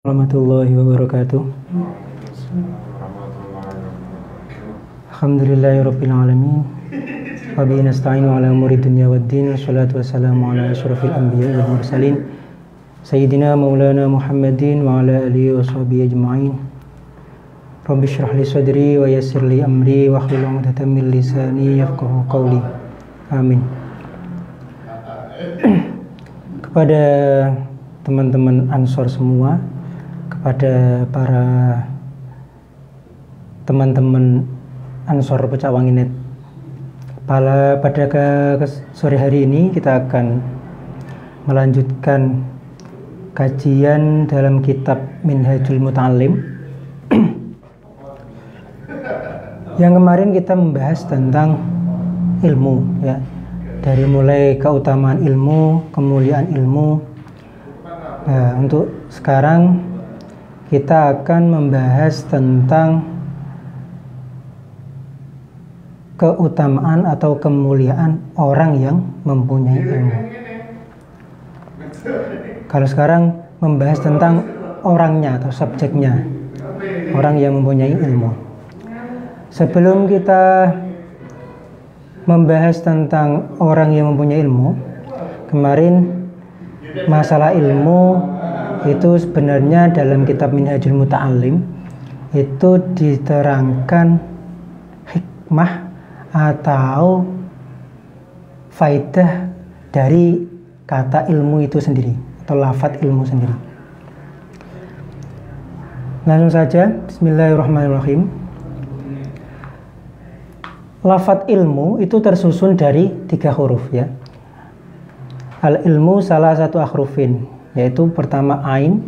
Warahmatullahi wabarakatuh. Alhamdulillahirabbil alamin. Wa bihi nasta'inu ala umuri dunya waddin. Wassalatu wassalamu ala asyrafil anbiya'i wal mursalin sayyidina maulana Muhammadin wa ala alihi washabihi ajma'in. Rabbi shrah li sadri wa yassir li amri wa hlul 'uqdatam min lisani yafqahu qawli. Amin. Kepada teman-teman Ansor semua, kepada para teman-teman Ansor Pecakwangi.net, pada sore hari ini kita akan melanjutkan kajian dalam kitab Minhajul Muta'allim. Yang kemarin kita membahas tentang ilmu, ya, dari mulai keutamaan ilmu, kemuliaan ilmu. Nah, untuk sekarang kita akan membahas tentang keutamaan atau kemuliaan orang yang mempunyai ilmu. Kalau sekarang membahas tentang orangnya atau subjeknya, orang yang mempunyai ilmu. Sebelum kita membahas tentang orang yang mempunyai ilmu, kemarin masalah ilmu itu sebenarnya dalam kitab Minhajul Muta'allim itu diterangkan hikmah atau faidah dari kata ilmu itu sendiri atau lafadz ilmu sendiri. Langsung saja, bismillahirrahmanirrahim. Lafadz ilmu itu tersusun dari 3 huruf, ya. Al ilmu salah satu akhrufin, yaitu pertama ain,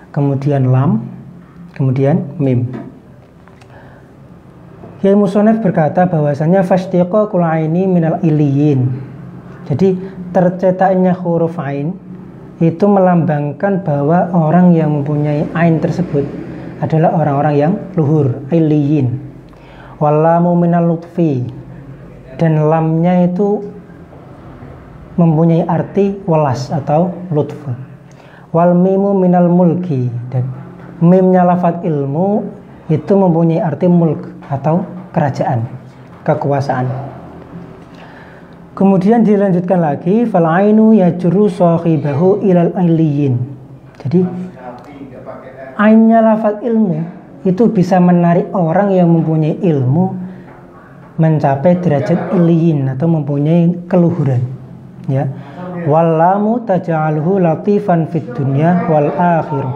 kemudian lam, kemudian mim. Kiai Musonef berkata bahwasanya fashtiqaqul aini minal iliyin. Jadi tercetaknya huruf ain itu melambangkan bahwa orang yang mempunyai ain tersebut adalah orang-orang yang luhur, iliyin. Wallamu minal lutfi, dan lamnya itu mempunyai arti welas atau lutf. Wal mimu minal mulki, dan mimnya lafadz ilmu itu mempunyai arti mulk atau kerajaan, kekuasaan. Kemudian dilanjutkan lagi, fal ainu yajru sahibahu ilal iliyin. Jadi ainnya lafadz ilmu itu bisa menarik orang yang mempunyai ilmu mencapai derajat iliyin atau mempunyai keluhuran, ya. Wallamu taj'aluhu latifan fid dunya wal akhirah,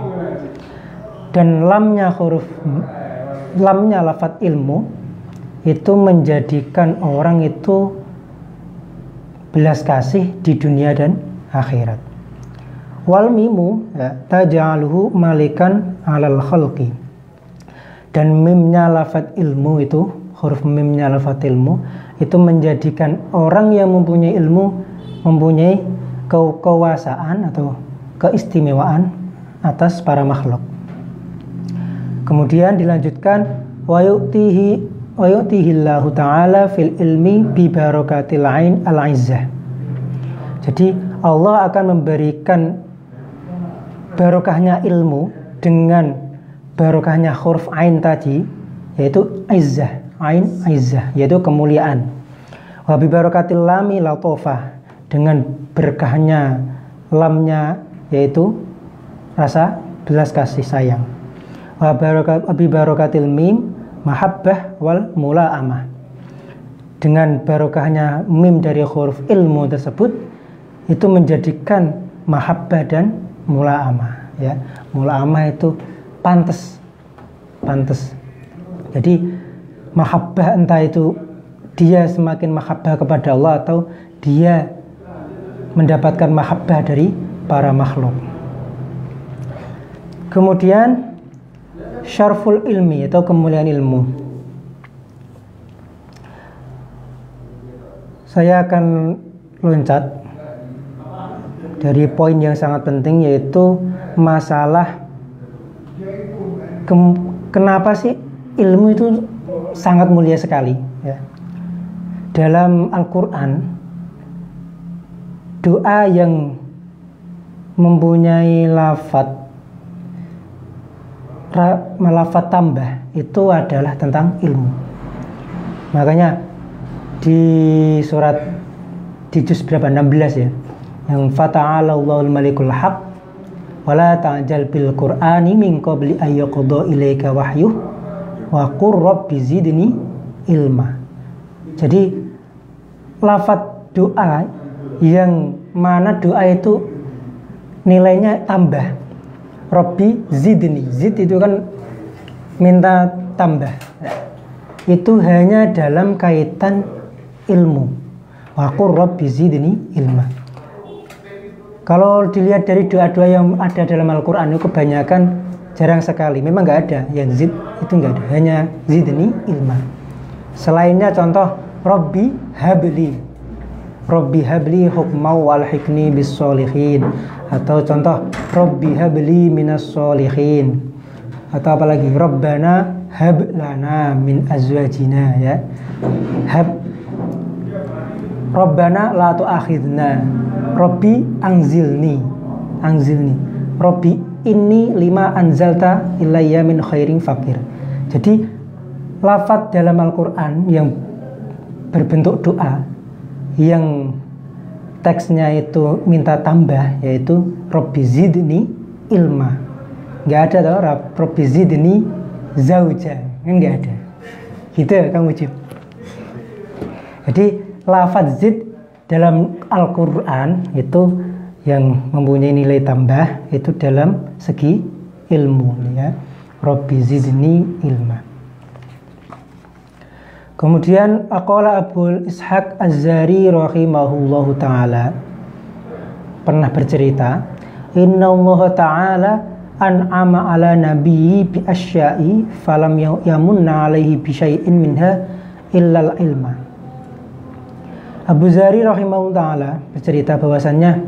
dan lamnya lafadz ilmu itu menjadikan orang itu belas kasih di dunia dan akhirat. Wal mimu, ya, taj'aluhu malikan alal khalqi, dan mimnya lafadz ilmu itu, huruf mimnya lafadz ilmu itu menjadikan orang yang mempunyai ilmu mempunyai kekuasaan atau keistimewaan atas para makhluk. Kemudian dilanjutkan wa yu'tihillahu ta'ala fil ilmi bi barakatil ain al-izzah. Jadi Allah akan memberikan barokahnya ilmu dengan barokahnya huruf ain tadi, yaitu izzah, ain izzah, yaitu kemuliaan. Wa bi barakatil lami latofah, dengan berkahnya lamnya yaitu rasa belas kasih sayang. Wa bi barakatil mim mahabbah wal mula'amah, dengan barokahnya mim dari huruf ilmu tersebut itu menjadikan mahabbah dan mula'amah, ya. Mula'amah itu pantas. Jadi mahabbah entah itu dia semakin mahabbah kepada Allah atau dia mendapatkan mahabbah dari para makhluk. Kemudian syarful ilmi atau kemuliaan ilmu. Saya akan loncat dari poin yang sangat penting, yaitu masalah kenapa sih ilmu itu sangat mulia sekali, ya. Dalam Al-Quran, doa yang mempunyai lafadz lafaz tambah itu adalah tentang ilmu. Makanya di surat di juz berapa 16 ya, yang fata'ala Allahul malikul haq wala ta'jal bil qur'ani min qabli ay yaqda ilaika wahyuh wa qur rabbi zidni ilma. Jadi lafaz doa yang mana doa itu nilainya tambah. Rabbi zidni, zid itu kan minta tambah. Itu hanya dalam kaitan ilmu. Wa qur rabbi zidni ilma. Kalau dilihat dari doa-doa yang ada dalam Al-Quran itu kebanyakan jarang sekali. Memang nggak ada yang zid, itu nggak ada. Hanya zidni ilma. Selainnya contoh Rabbi habli, Rabbi habli hukmau walhikni bis solihin, atau contoh Rabbi habli minas solihin, atau apalagi Rabbana hab lana min azwajina, ya. Hab Rabbana la tu'akhidna, Rabbi anzilni, Rabbi inni lima anzalta ilayya min khairin fakir. Jadi lafaz dalam Al-Quran yang berbentuk doa yang teksnya itu minta tambah, yaitu Rabbi zidni ilma. Nggak ada tau Rabbi zidni zauja, kan nggak ada. Gitu ya kamu Cip. Jadi lafaz zid dalam Al-Quran itu yang mempunyai nilai tambah itu dalam segi ilmu, ya. Rabbi zidni ilma. Kemudian aqala Abu Ishaq Az-Zari rahimahullahu ta'ala pernah bercerita, inna Allah ta'ala an'ama ala nabiyyi bi asya'i falam yamunna alaihi bi syai'in minha illal ilma. Abu Zari rahimahullahu ta'ala bercerita bahwasannya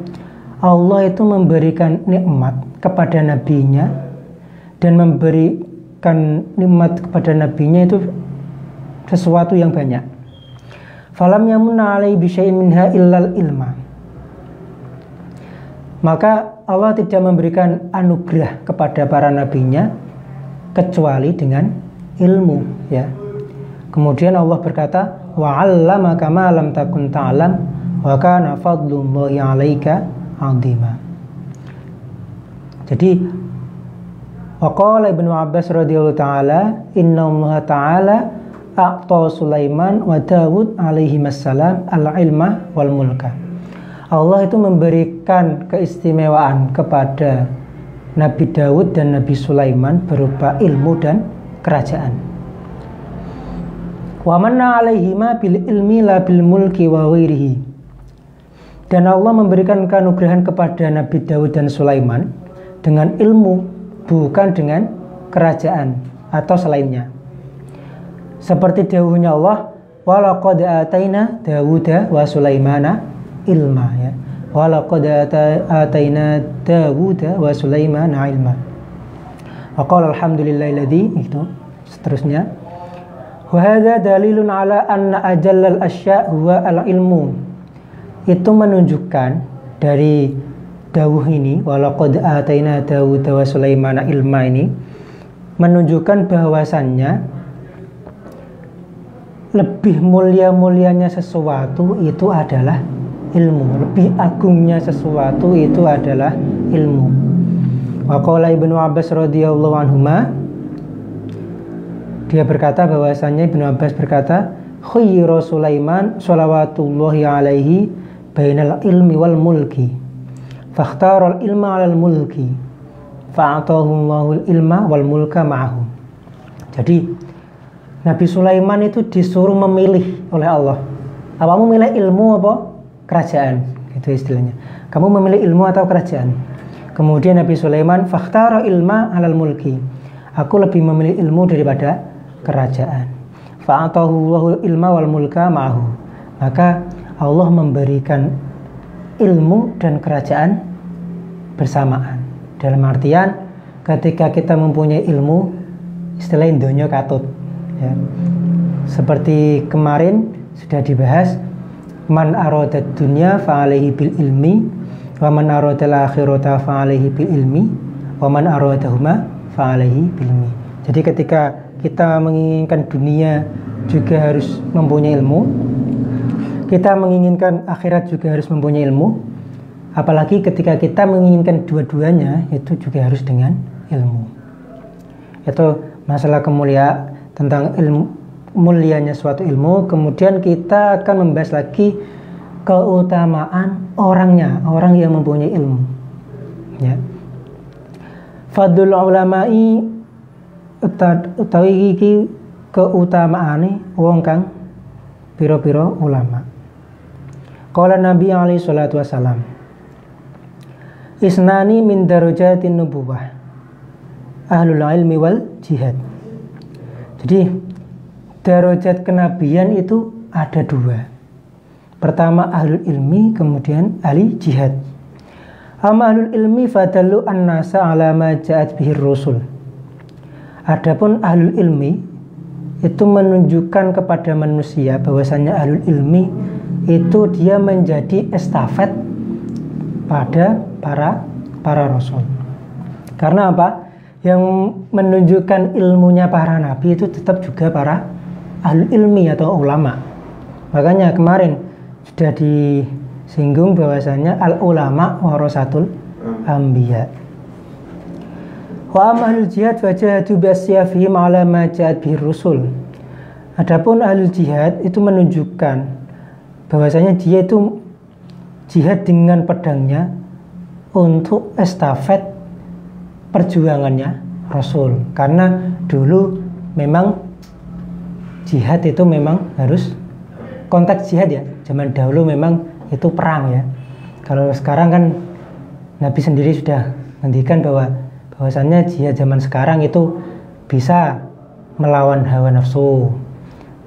Allah itu memberikan nikmat kepada nabinya, dan memberikan nikmat kepada nabinya itu sesuatu yang banyak. Falam yamunna alaihi bi syai'in minha illal ilma. Maka Allah tidak memberikan anugerah kepada para nabinya kecuali dengan ilmu, ya. Kemudian Allah berkata, wa 'allamaka ma lam takun ta'lam wa kana fadlullahi 'alaika 'azima. Jadi waqala Ibnu Abbas radhiyallahu ta'ala, inna Allah ta'ala a'ta Sulaiman wa Dawud alaihi wassalam al-ilma wal mulka. Allah itu memberikan keistimewaan kepada Nabi Dawud dan Nabi Sulaiman berupa ilmu dan kerajaan. Wa manna alaihima bil ilmi la bil mulki wa ghairihi. Dan Allah memberikan keanugerahan kepada Nabi Dawud dan Sulaiman dengan ilmu, bukan dengan kerajaan atau selainnya. Seperti dawuhnya Allah, walaqad ataina Dawuda wa Sulaimana ilma, ya. Walaqad ataina Dawuda wa Sulaimana ilma. Wa qala alhamdulillahilladzi, itu seterusnya. Wa hadza dalilun ala anna ajallal asya' huwa al-ilmu. Itu menunjukkan dari dawuh ini, walaqad ataina Dawuda wa Sulaimana ilma, ini menunjukkan bahwasannya lebih mulia-mulianya sesuatu itu adalah ilmu, lebih agungnya sesuatu itu adalah ilmu. Wa qala Ibnu Abbas radhiyallahu anhuma, dia berkata bahwasanya Ibnu Abbas berkata, khuyira Sulaiman shalawatullahi alaihi bainal ilmi wal mulki fakhtaral ilma 'alal mulki fa'atahu Allahul ilma wal mulka ma'ahu. Jadi Nabi Sulaiman itu disuruh memilih oleh Allah. Kamu memilih ilmu apa kerajaan? Itu istilahnya. Kamu memilih ilmu atau kerajaan? Kemudian Nabi Sulaiman fakhtara ilma 'alal mulki. Aku lebih memilih ilmu daripada kerajaan. Fa'atahu Allahul ilma wal mulka ma'ahu. Maka Allah memberikan ilmu dan kerajaan bersamaan. Dalam artian ketika kita mempunyai ilmu, istilah donya katut, ya. Seperti kemarin sudah dibahas, man aradad dunya fa alaihi bil ilmi wa man aradal akhirata fa alaihi bil ilmi wa man aradahuma fa'alaihi bilmi. Jadi ketika kita menginginkan dunia juga harus mempunyai ilmu, kita menginginkan akhirat juga harus mempunyai ilmu, apalagi ketika kita menginginkan dua-duanya itu juga harus dengan ilmu. Itu masalah kemuliaan, tentang ilmu, mulianya suatu ilmu. Kemudian kita akan membahas lagi keutamaan orangnya, orang yang mempunyai ilmu, ya. Fadlul ulama'i utawi iki keutamaane wong kang pira-pira ulama. Qala Nabi alaihi salatu wasalam, isnani min darajatin nubuwah, ahlul ilmi wal jihad. Jadi darajat kenabian itu ada dua. Pertama ahlul ilmi, kemudian ahli jihad. Amma ahlul ilmi fadallu an-nasa ala ma ja'at bihir rusul. Adapun ahlul ilmi itu menunjukkan kepada manusia bahwasanya ahlul ilmi itu dia menjadi estafet pada para rasul. Karena apa? Yang menunjukkan ilmunya para nabi itu tetap juga para ahlul ilmi atau ulama. Makanya kemarin sudah disinggung bahwasanya al ulama warasatul anbiya. Wa ahlul jihad wajahadu biasyafihim ala ma ja'at bihir rusul. Adapun ahlul jihad itu menunjukkan bahwasanya dia itu jihad dengan pedangnya untuk estafet perjuangannya Rasul. Karena dulu memang jihad itu memang harus konteks jihad ya. Zaman dahulu memang itu perang ya. Kalau sekarang kan Nabi sendiri sudah menghentikan bahwasannya jihad zaman sekarang itu bisa melawan hawa nafsu.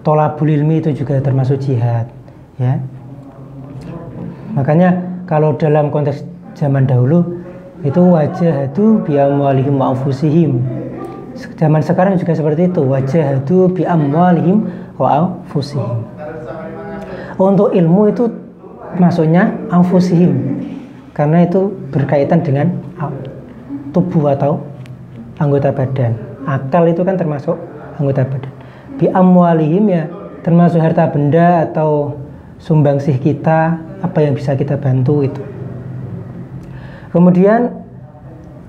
Tolabul ilmi itu juga termasuk jihad ya. Makanya kalau dalam konteks zaman dahulu itu wajahadu bi amwalihim wa anfusihim. Zaman sekarang juga seperti itu, wajahadu bi amwalihim wa anfusihim. Untuk ilmu itu maksudnya anfusihim, karena itu berkaitan dengan tubuh atau anggota badan. Akal itu kan termasuk anggota badan. Bi amwalihim ya termasuk harta benda atau sumbangsih kita, apa yang bisa kita bantu itu. Kemudian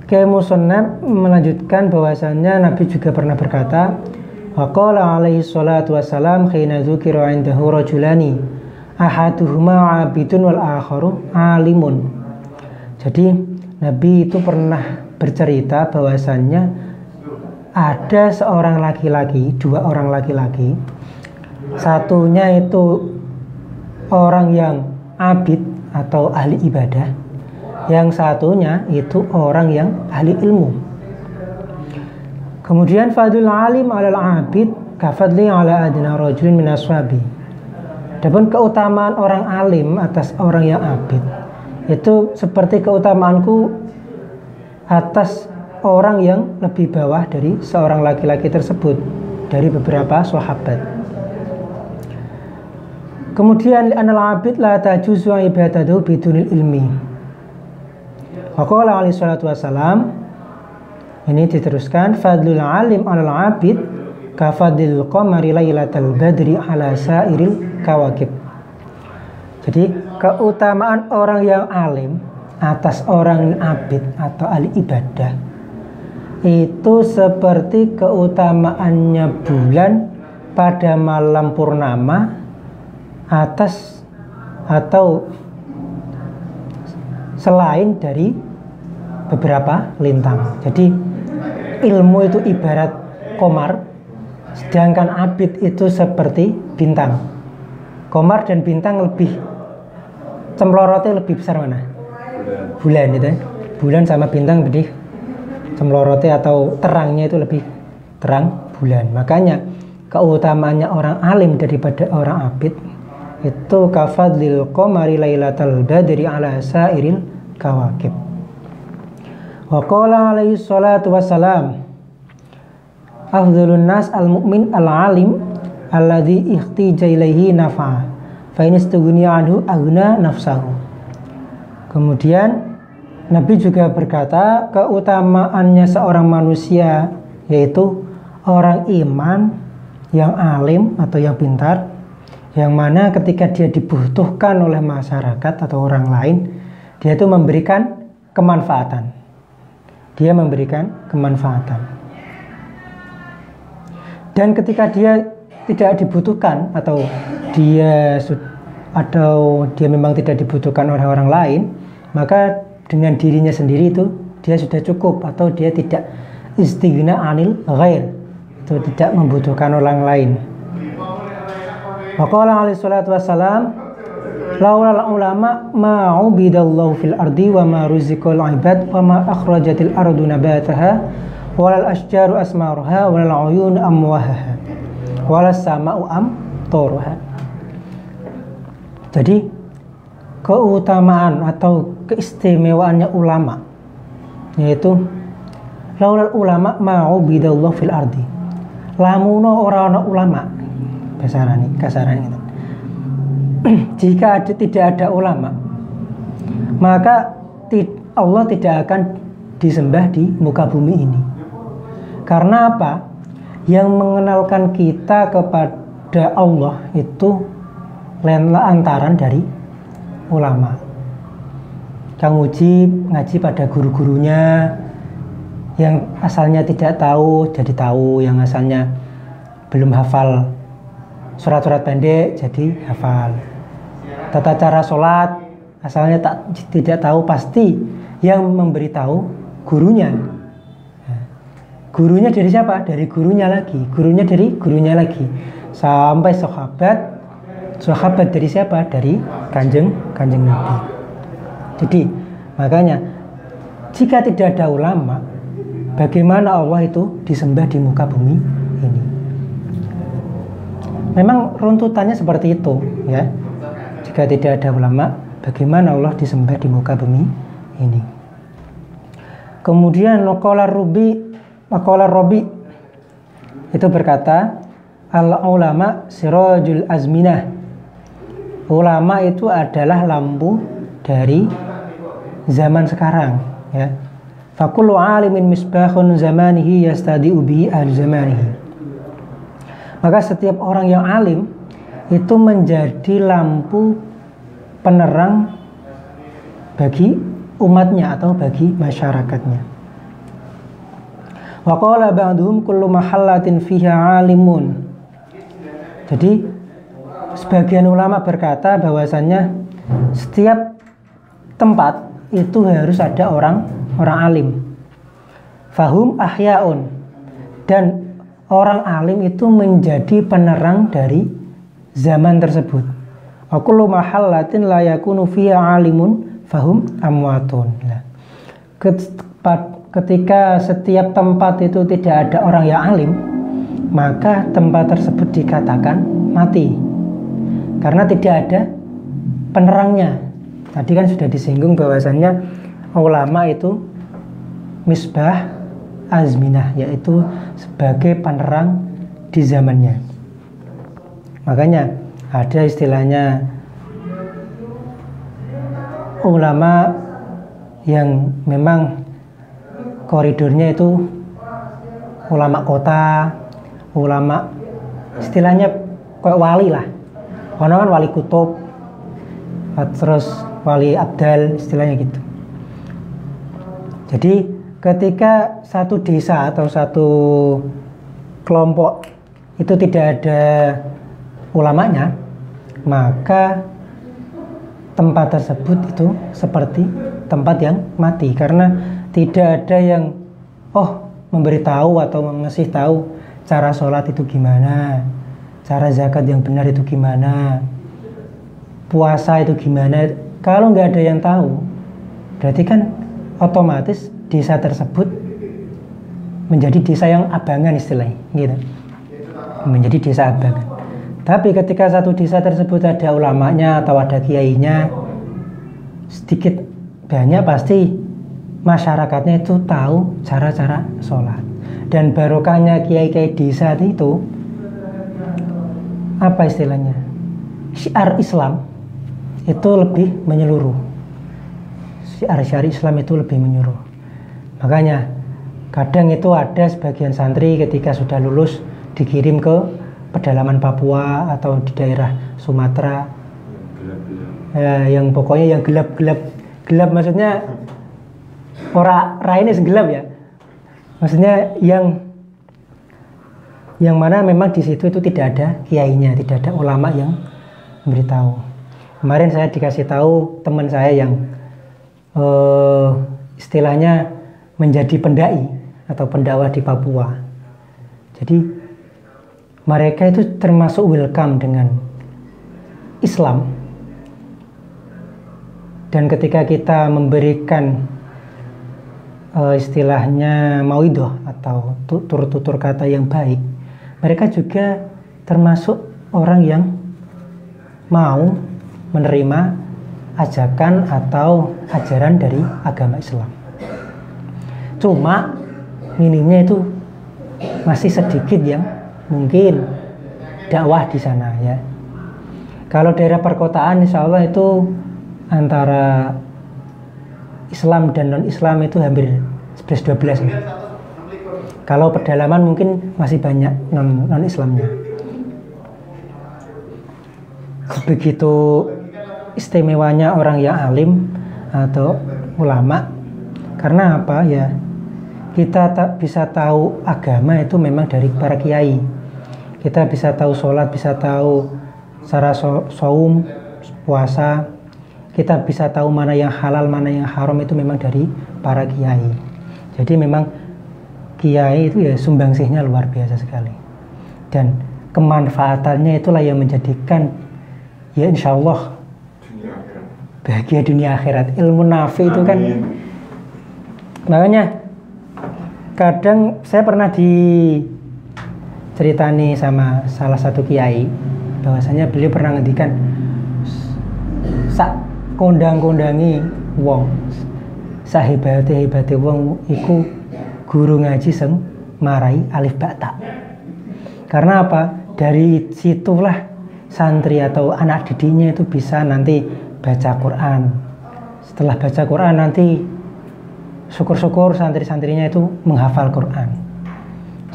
Kiai Musannaf melanjutkan bahwasannya Nabi juga pernah berkata, wa qala alaihi salatu wassalam khina dzukira indahu rajulani ahaduhuma 'abidun wal akharu 'alimun. Jadi Nabi itu pernah bercerita bahwasannya ada seorang laki-laki, dua orang laki-laki. Satunya itu orang yang abid atau ahli ibadah, yang satunya itu orang yang ahli ilmu. Kemudian fadlul alim 'alal 'abid kafadli 'ala adna rajulin min ashabi. Adapun keutamaan orang alim atas orang yang abid itu seperti keutamaanku atas orang yang lebih bawah dari seorang laki-laki tersebut dari beberapa sahabat. Kemudian li'anal 'abid la tajuzu ibadatuhu bidunil ilmi. Wa qala alaihi salatu wassalam, ini diteruskan, fadlul alim 'alal 'abid kafadil qamari lailatal badri 'ala sairil kawakib. Jadi keutamaan orang yang alim atas orang abid atau ahli ibadah itu seperti keutamaannya bulan pada malam purnama atas atau selain dari beberapa lintang. Jadi ilmu itu ibarat komar, sedangkan abid itu seperti bintang. Komar dan bintang lebih cemlorotnya lebih besar mana? Bulan itu. Bulan sama bintang lebih cemlorotnya atau terangnya itu lebih terang bulan. Makanya keutamaannya orang alim daripada orang abid itu kafadlil qamari lailatal badri 'ala sairil kawakib. Wa qala alaihi salatu wassalam, afdhalun nas al-mu'min al-alim alladhi ikhtija ilaihi nafa'a fa in istughniya anhu aghna nafsahu. Kemudian Nabi juga berkata keutamaannya seorang manusia yaitu orang iman yang alim atau yang pintar, yang mana ketika dia dibutuhkan oleh masyarakat atau orang lain, dia itu memberikan kemanfaatan. Dia memberikan kemanfaatan. Dan ketika dia tidak dibutuhkan atau dia memang tidak dibutuhkan oleh orang lain, maka dengan dirinya sendiri itu dia sudah cukup, atau dia tidak istighna anil ghair, itu tidak membutuhkan orang lain. Waqala alaihi salatu wassalam, laulal ulama ma ubidallahu fil ardi wa ma ruziqal ibad wa ma akhrajatil ardu nabataha walal asjaru asmaruha walal uyun amwahaha walas sama'u amtaruha. Jadi keutamaan atau keistimewaannya ulama yaitu laulal ulama ma ubidallahu fil ardi, lamuno ora ulama kasaran gitu. Jika tidak ada ulama, maka Allah tidak akan disembah di muka bumi ini. Karena apa? Yang mengenalkan kita kepada Allah itu lantaran dari ulama. Kang Uji ngaji pada guru-gurunya, yang asalnya tidak tahu jadi tahu, yang asalnya belum hafal surat-surat pendek jadi hafal. Tata cara sholat asalnya tidak tahu, pasti yang memberitahu gurunya. Gurunya dari siapa? Dari gurunya lagi, gurunya dari gurunya lagi, sampai sahabat dari siapa? Dari kanjeng Nabi. Jadi makanya jika tidak ada ulama, bagaimana Allah itu disembah di muka bumi ini? Memang runtutannya seperti itu, ya. Jika tidak ada ulama, bagaimana Allah disembah di muka bumi ini? Kemudian Maqala Robi itu berkata, al ulama sirajul azminah. Ulama itu adalah lampu dari zaman sekarang, ya. Fakullu alimin misbahun zamanihi yastadi'u bihi ahli zamanihi. Maka setiap orang yang alim itu menjadi lampu penerang bagi umatnya atau bagi masyarakatnya. Wa qala ba'duhum kullu mahallatin fiha alimun. Jadi sebagian ulama berkata bahwasannya setiap tempat itu harus ada orang alim. Fahum ahyaun, dan orang alim itu menjadi penerang dari zaman tersebut. Wa kullu mahallatin la yakunu fiha alimun fahum amwatun. Ketika setiap tempat itu tidak ada orang yang alim, maka tempat tersebut dikatakan mati karena tidak ada penerangnya. Tadi kan sudah disinggung bahwasannya ulama itu misbah azminah, yaitu sebagai penerang di zamannya. Makanya ada istilahnya ulama yang memang koridornya itu ulama kota, ulama istilahnya kayak wali lah. Karena kan wali kutub, terus wali abdal, istilahnya gitu. Jadi ketika satu desa atau satu kelompok itu tidak ada ulamanya, maka tempat tersebut itu seperti tempat yang mati, karena tidak ada yang memberitahu atau mengasih tahu cara sholat itu gimana, cara zakat yang benar itu gimana, puasa itu gimana. Kalau nggak ada yang tahu, berarti kan otomatis desa tersebut menjadi desa yang abangan, istilahnya gitu, menjadi desa abangan. Tapi ketika satu desa tersebut ada ulamanya atau ada kiainya, sedikit banyak pasti masyarakatnya itu tahu cara-cara sholat. Dan barokahnya kiai-kiai desa itu, apa istilahnya, syiar Islam itu lebih menyeluruh. syari Islam itu lebih menyuruh. Makanya kadang itu ada sebagian santri ketika sudah lulus dikirim ke pedalaman Papua atau di daerah Sumatera, yang pokoknya yang gelap maksudnya ini gelap ya, maksudnya yang mana memang di situ itu tidak ada kiainya, tidak ada ulama yang memberitahu. Kemarin saya dikasih tahu teman saya yang istilahnya menjadi pendai atau pendakwah di Papua. Jadi mereka itu termasuk welcome dengan Islam. Dan ketika kita memberikan istilahnya mauidhah atau tutur kata yang baik, mereka juga termasuk orang yang mau menerima ajakan atau ajaran dari agama Islam. Cuma minimnya itu masih sedikit yang mungkin dakwah di sana ya. Kalau daerah perkotaan insya Allah itu antara Islam dan non-Islam itu hampir 11-12 ya. Kalau pedalaman mungkin masih banyak non-Islamnya. Begitu istimewanya orang yang alim atau ulama, karena apa ya, kita bisa tahu agama itu memang dari para kiai. Kita bisa tahu sholat, bisa tahu cara saum, puasa. Kita bisa tahu mana yang halal, mana yang haram itu memang dari para kiai. Jadi memang kiai itu ya sumbangsihnya luar biasa sekali. Dan kemanfaatannya itulah yang menjadikan ya insya Allah bahagia dunia akhirat. Ilmu nafi itu kan, makanya kadang saya pernah diceritani sama salah satu kiai bahwasanya beliau pernah ngendikan sak kondang-kondangi wong, sak hebate wong iku guru ngaji sing marai alif ba ta. Karena apa? Dari situlah santri atau anak didiknya itu bisa nanti baca Quran. Setelah baca Quran nanti syukur-syukur santri-santrinya itu menghafal Quran.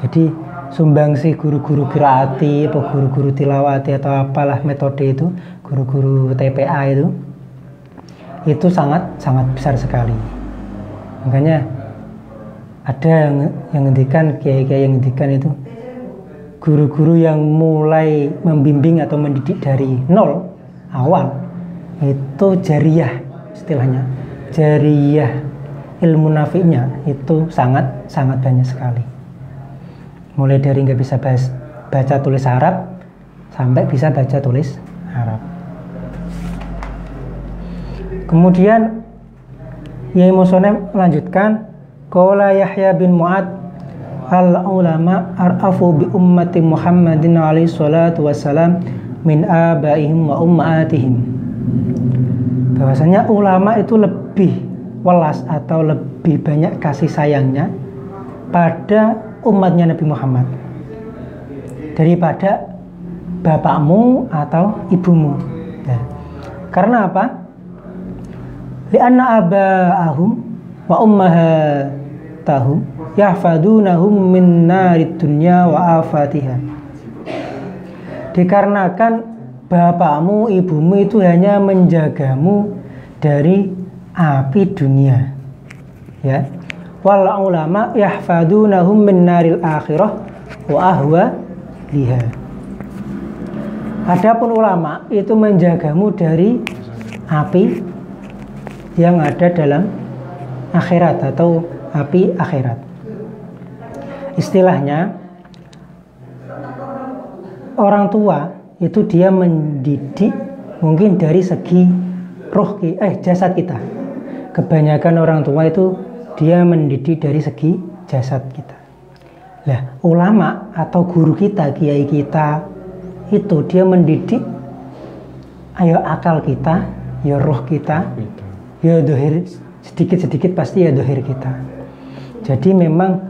Jadi sumbangsi guru-guru qiraati atau guru-guru tilawati atau apalah metode itu, guru-guru TPA itu sangat besar sekali. Makanya ada yang ngendikan, kiai-kiai yang ngendikan itu guru-guru yang mulai membimbing atau mendidik dari nol awal itu jariyah, istilahnya jariyah, ilmu nafi'nya itu sangat banyak sekali. Mulai dari nggak bisa baca tulis Arab sampai bisa baca tulis Arab. Kemudian Yai Musonef melanjutkan, qala Yahya bin Mu'ad al-ulama ar'afu bi ummati Muhammadin alaihi salatu wassalam min abaihim wa ummaatihim. Bahwasanya ulama itu lebih welas atau lebih banyak kasih sayangnya pada umatnya Nabi Muhammad daripada bapakmu atau ibumu. Nah, karena apa? Li'anna aba'ahum wa ummahatahum yahfadunahum min narid dunya wa afatiha. Dikarenakan bapakmu, ibumu itu hanya menjagamu dari api dunia. Ya. Wal ulama yahfadunahum min naril akhirah wa ahwa liha. Adapun ulama itu menjagamu dari api yang ada dalam akhirat atau api akhirat. Istilahnya orang tua itu dia mendidik mungkin dari segi roh jasad kita. Kebanyakan orang tua itu dia mendidik dari segi jasad kita. Lah, ulama atau guru kita, kiai kita itu dia mendidik ayo akal kita, ya roh kita, ya dohir sedikit-sedikit pasti ya dohir kita. Jadi memang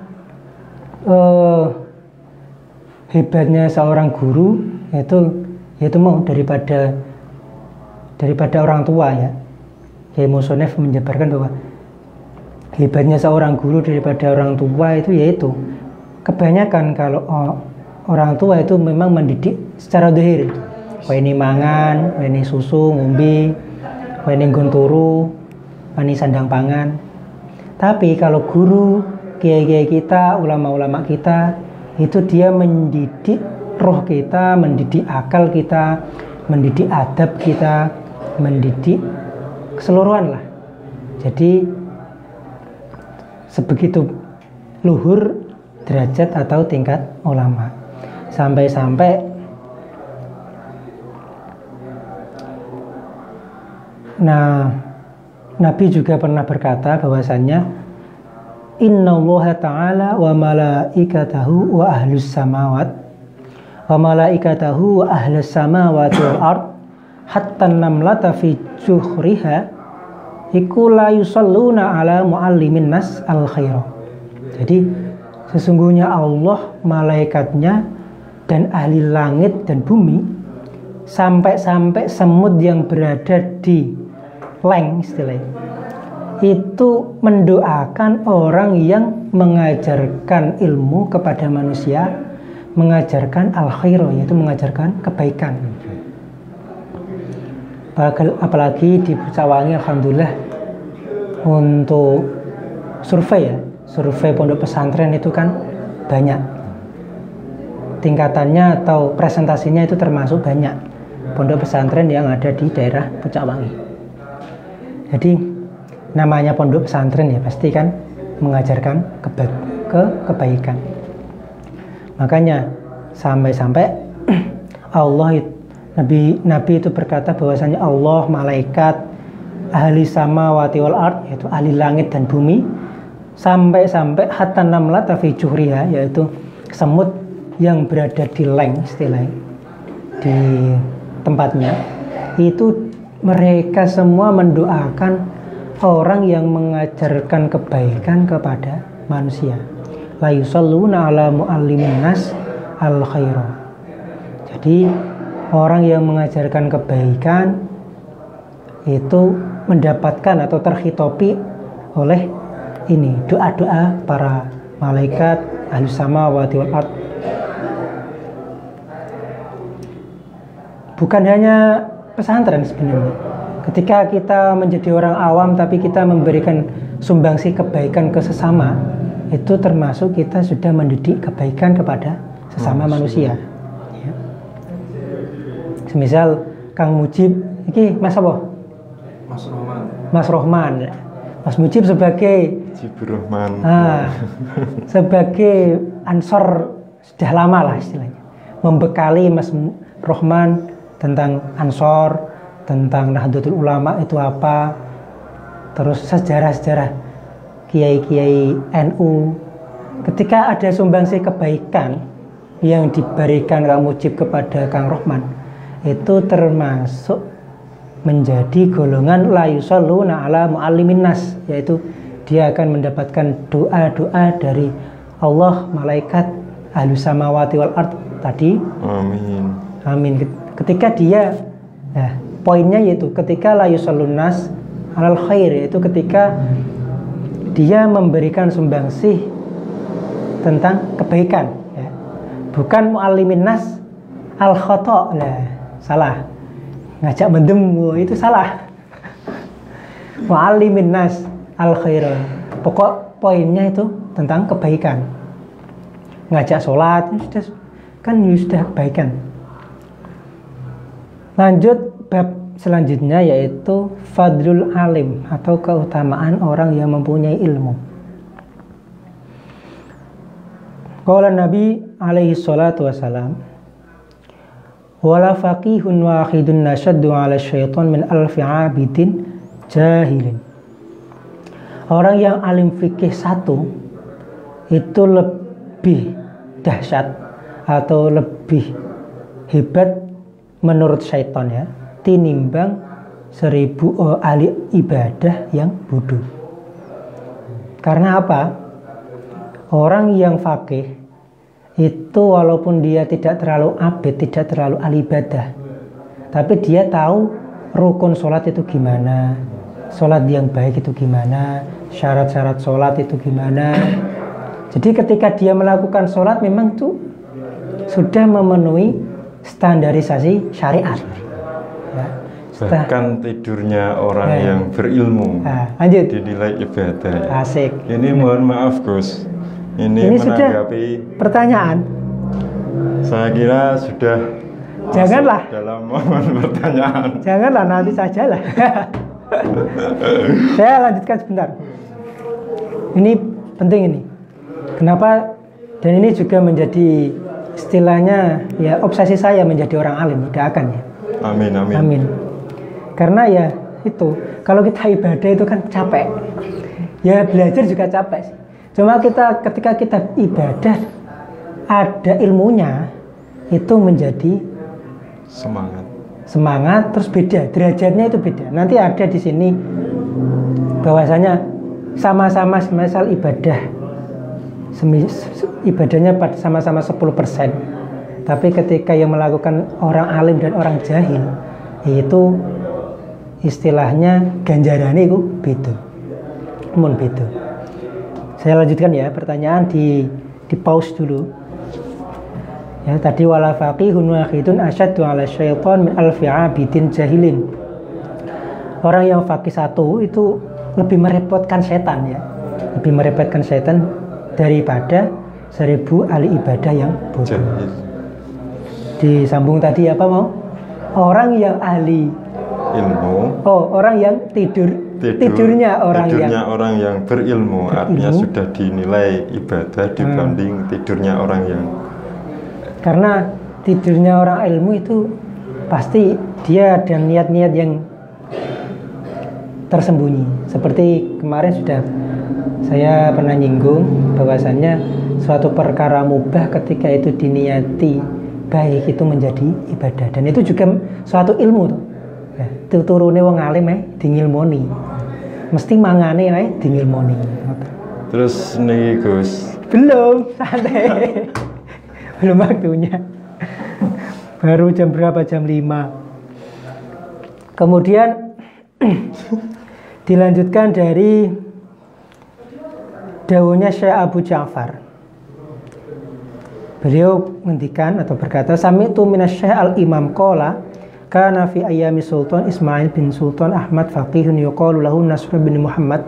hebatnya seorang guru itu mau daripada orang tua ya. Kiai Musonef menjabarkan bahwa hebatnya seorang guru daripada orang tua itu yaitu kebanyakan kalau orang tua itu memang mendidik secara zahir. Ini mangan, ini susu, ngombe, ini nggon turu, ini sandang pangan. Tapi kalau guru, kiai-kiai kita, ulama-ulama kita, itu dia mendidik roh kita, mendidik akal kita, mendidik adab kita, mendidik keseluruhan lah. Jadi sebegitu luhur derajat atau tingkat ulama. Sampai-sampai Nabi juga pernah berkata bahwasannya innallaha ta'ala wa malaikatahu wa ahlus samawat wa malaikatahu wa ahlus samawati wal ard hatta namlata fi juhriha iku la yusalluna ala muallimin nas al khaira. Jadi sesungguhnya Allah, malaikatnya dan ahli langit dan bumi, sampai-sampai semut yang berada di leng istilahnya, itu mendoakan orang yang mengajarkan ilmu kepada manusia, mengajarkan al-khaira, yaitu mengajarkan kebaikan. Apalagi di Bucawangi, alhamdulillah, untuk survei pondok pesantren itu kan banyak tingkatannya atau presentasinya, itu termasuk banyak pondok pesantren yang ada di daerah Bucawangi. Jadi namanya pondok pesantren ya pasti kan mengajarkan kebaikan. Makanya sampai-sampai Allah Nabi itu berkata bahwasanya Allah, malaikat, ahli samawati wal ard, yaitu ahli langit dan bumi, sampai-sampai hatta namlata fi juhriha, yaitu semut yang berada di leng istilahnya, di tempatnya, itu mereka semua mendoakan orang yang mengajarkan kebaikan kepada manusia. La yusalluna ala muallimin nas al khaira. Jadi orang yang mengajarkan kebaikan itu mendapatkan atau terhitopi oleh ini doa-doa para malaikat ahlus samawati wal ard. Bukan hanya pesantren sebenarnya. Ketika kita menjadi orang awam tapi kita memberikan sumbangsi kebaikan ke sesama, itu termasuk kita sudah mendidik kebaikan kepada sesama manusia. Ya. Semisal Kang Mujib, ini Mas apa? Mas Rohman. Mas Mujib sebagai sebagai ansor sudah lama lah istilahnya, membekali Mas Rohman tentang ansor, tentang Nahdlatul Ulama itu apa, terus sejarah-sejarah kiai-kiai NU. Ketika ada sumbangsi kebaikan yang diberikan Kang Mujib kepada Kang Rohman, itu termasuk menjadi golongan la yusalluna ala muallimin nas, yaitu dia akan mendapatkan doa-doa dari Allah, malaikat, ahlus samawati wal ard tadi. Amin. Ketika dia, poinnya yaitu ketika la yusallun nas alal khair, yaitu ketika dia memberikan sumbangsih tentang kebaikan, ya. Bukan muallimin nas al khata', salah. Ngajak mendem itu salah. Muallimin nas al khair, pokok poinnya itu tentang kebaikan. Ngajak sholat sudah kebaikan. Lanjut bab selanjutnya yaitu fadlul alim atau keutamaan orang yang mempunyai ilmu. Qala Nabi alaihi salatu wassalam, wala faqihun wahidun nashaddu ala syaitan min alfi abidin jahilin. Orang yang alim fikih satu itu lebih dahsyat atau lebih hebat menurut syaitan, ya, tinimbang 1000 ahli ibadah yang bodoh. Karena apa? Orang yang faqih itu walaupun dia tidak terlalu abid, tidak terlalu ahli ibadah, tapi dia tahu rukun sholat itu gimana, sholat yang baik itu gimana, syarat-syarat sholat itu gimana. Jadi ketika dia melakukan sholat memang tuh sudah memenuhi standarisasi syariat. Ya. Bahkan tidurnya orang yang berilmu lanjut. dinilai ibadah. Asik. Ini mohon maaf Gus, ini menanggapi pertanyaan. Saya kira sudah janganlah dalam momen pertanyaan. Janganlah, nanti sajalah. Saya lanjutkan sebentar. Ini penting ini. Kenapa? Dan ini juga menjadi istilahnya ya obsesi saya menjadi orang alim, tidak akan ya. Amin amin. Amin. Karena ya itu, kalau kita ibadah itu kan capek. Ya belajar juga capek sih. Cuma ketika kita ibadah ada ilmunya, itu menjadi semangat terus beda, derajatnya itu beda. Nanti ada di sini bahwasanya sama-sama semisal ibadahnya sama-sama 10%. Tapi ketika yang melakukan orang alim dan orang jahil, itu istilahnya ganjarannya itu beda. Beda. Saya lanjutkan ya, pertanyaan di pause dulu. Ya, tadi wala faqihun wahidun asyaddu 'ala syaitan min alfi 'abidin jahilin. Orang yang faqih satu itu lebih merepotkan setan ya. Lebih merepotkan setan daripada 1000 ahli ibadah yang bodoh. Disambung tadi apa mau? Orang yang ahli ilmu. Oh, orang yang tidurnya orang yang berilmu, artinya sudah dinilai ibadah dibanding tidurnya orang yang. Karena tidurnya orang ilmu itu pasti dia ada niat-niat yang tersembunyi. Seperti kemarin sudah saya pernah nyinggung bahwasannya suatu perkara mubah ketika itu diniati baik itu menjadi ibadah, dan itu juga suatu ilmu tuh. Ya, itu turune wong alim dingilmoni. Mesti mangane dingilmoni. Terus nih Gus. Belum, santai. Belum waktunya. Baru jam berapa? Jam 5. Kemudian dilanjutkan dari dawuhnya Syekh Abu Ja'far. Beliau menghentikan atau berkata, sami'tu minasy-Syekh al-Imam qala kana fi ayami Sultan Ismail bin Sultan Ahmad faqihun yuqalu lahu Nasr bin Muhammad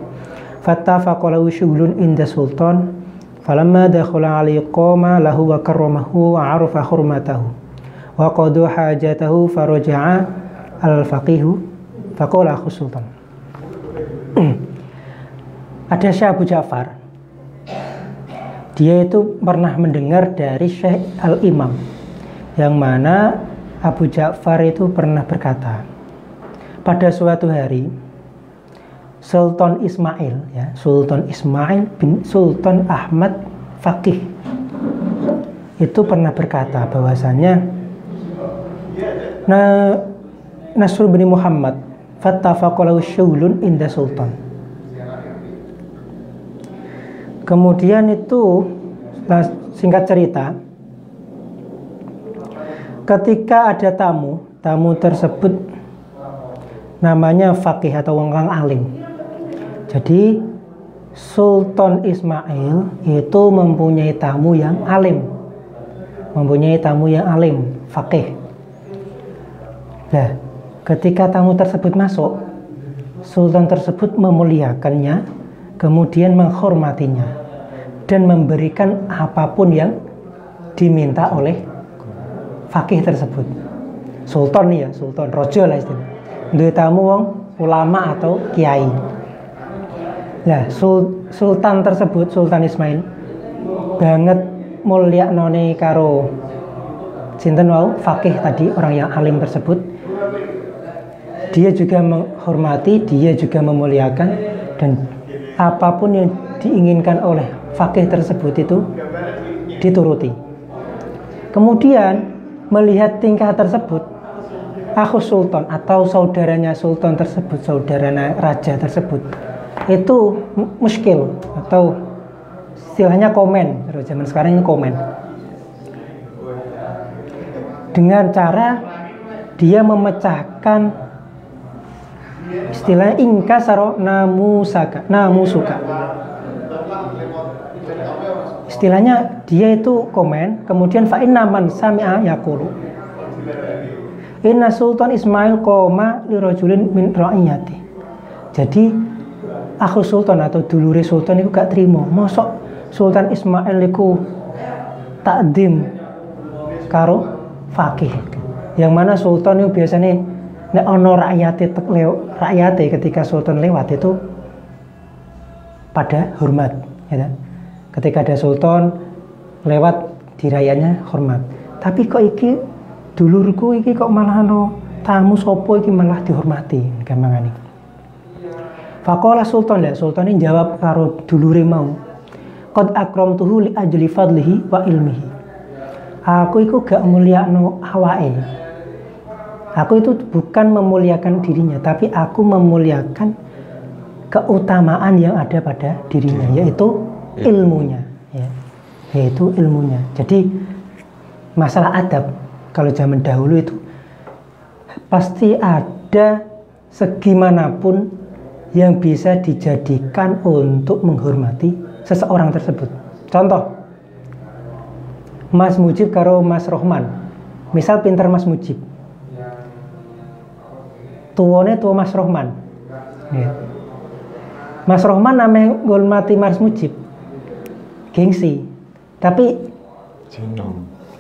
fattafaqa lahu syughlun inda Sultan falamma dakhala alaihi qama lahu wa karramahu wa arafa hurmatahu wa qadu hajatahu faraja'a al-faqihu faqala akhu Sultan. Ada Syekh Abu Ja'far, dia itu pernah mendengar dari Syekh Al-Imam, yang mana Abu Ja'far itu pernah berkata, pada suatu hari Sultan Ismail, ya, Sultan Ismail bin Sultan Ahmad Faqih itu pernah berkata bahwasannya Nasr bin Muhammad fattafaqalahu syughlun inda Sultan. Kemudian itu singkat cerita, ketika ada tamu tersebut namanya faqih atau orang alim. Jadi Sultan Ismail itu mempunyai tamu yang alim, faqih. Nah, ketika tamu tersebut masuk, Sultan tersebut memuliakannya, kemudian menghormatinya dan memberikan apapun yang diminta oleh faqih tersebut. Sultan nih ya, sultan rojo lah istilahnya. Duwe tamu wong ulama atau kiai. Nah, sultan tersebut, Sultan Ismail banget mulia none karo sinten wau faqih tadi, orang yang alim tersebut. Dia juga menghormati, dia juga memuliakan, dan apapun yang diinginkan oleh faqih tersebut itu dituruti. Kemudian melihat tingkah tersebut, akhu sultan atau saudaranya sultan tersebut, saudaranya raja tersebut, itu muskil atau istilahnya komen, terus zaman sekarang ini komen, dengan cara dia memecahkan istilahnya ingkasaro namusuka. Istilahnya dia itu komen, kemudian fa inna man sami'a yaqulu inna Sultan Ismail qoma li rajulin min ra'iyati. Jadi aku sultan atau dulure sultan itu gak terima mosok Sultan Ismail iku takdim karo fakih, yang mana sultan itu biasanya nek ono rakyate ketika sultan lewat itu pada hormat ya. Ketika ada sultan lewat di rayanya hormat. Tapi kok iki dulurku iki kok malah no tamu sopo iki malah dihormati gampangane. Faqala sultan ini jawab karo dulure mau. Qad akramtuhu li ajli fadlihi wa ilmihi. Aku itu gak mulyakno awake. Aku itu bukan memuliakan dirinya, tapi aku memuliakan keutamaan yang ada pada dirinya, yaitu ilmunya, ya. Yaitu ilmunya. Jadi masalah adab kalau zaman dahulu itu pasti ada segimanapun yang bisa dijadikan untuk menghormati seseorang tersebut. Contoh, Mas Mujib karo Mas Rohman. Misal pinter Mas Mujib, tuwane tua Mas Rohman, ya. Mas Rohman namanya ngormati Mas Mujib gengsi, tapi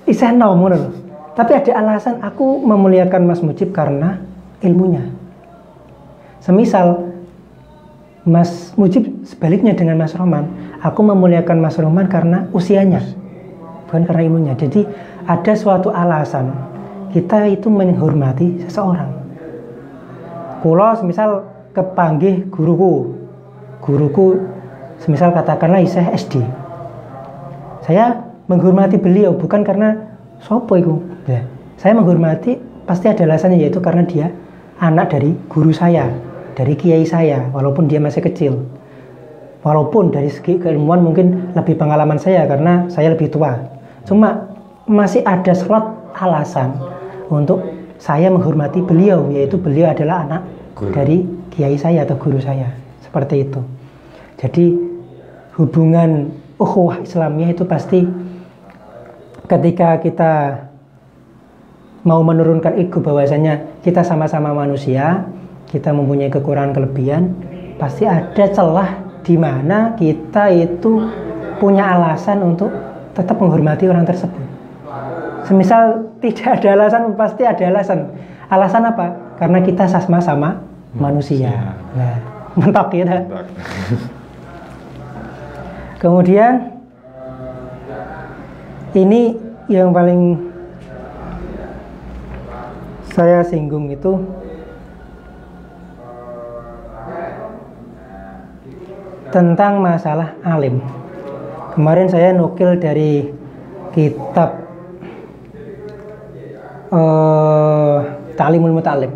isih nom ngono lho. Tapi ada alasan aku memuliakan Mas Mujib karena ilmunya. Semisal Mas Mujib sebaliknya dengan Mas Rohman, aku memuliakan Mas Rohman karena usianya, bukan karena ilmunya. Jadi ada suatu alasan kita itu menghormati seseorang. Kula semisal kepanggih guruku semisal katakanlah Isih SD, saya menghormati beliau bukan karena sopo itu ya. Saya menghormati pasti ada alasannya, yaitu karena dia anak dari guru saya, dari kiai saya, walaupun dia masih kecil, walaupun dari segi keilmuan mungkin lebih pengalaman saya karena saya lebih tua, cuma masih ada slot alasan untuk saya menghormati beliau, yaitu beliau adalah anak dari kiai saya atau guru saya, seperti itu. Jadi hubungan ukhuwah Islamiyah itu pasti ketika kita mau menurunkan ego bahwasanya kita sama-sama manusia, kita mempunyai kekurangan kelebihan, pasti ada celah di mana kita itu punya alasan untuk tetap menghormati orang tersebut. Semisal tidak ada alasan, pasti ada alasan. Alasan apa? Karena kita sama-sama manusia. Nah, mentok kita. Kemudian ini yang paling saya singgung itu tentang masalah alim. Kemarin saya nukil dari kitab Ta'limul Muta'allim,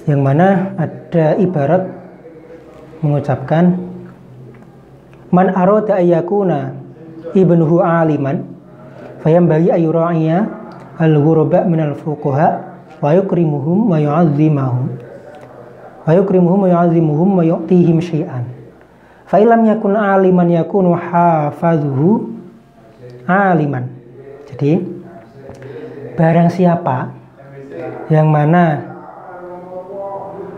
yang mana ada ibarat mengucapkan man arada ayyakuna ibnuhu aliman fayambaghi ayyura'iya al-ghuraba minal fuqaha wa yukrimuhum wa yu'azzimuhum wa yu'tihim syai'an fa illam yakun aliman yakunu hafazuhu aliman. Jadi barang siapa yang mana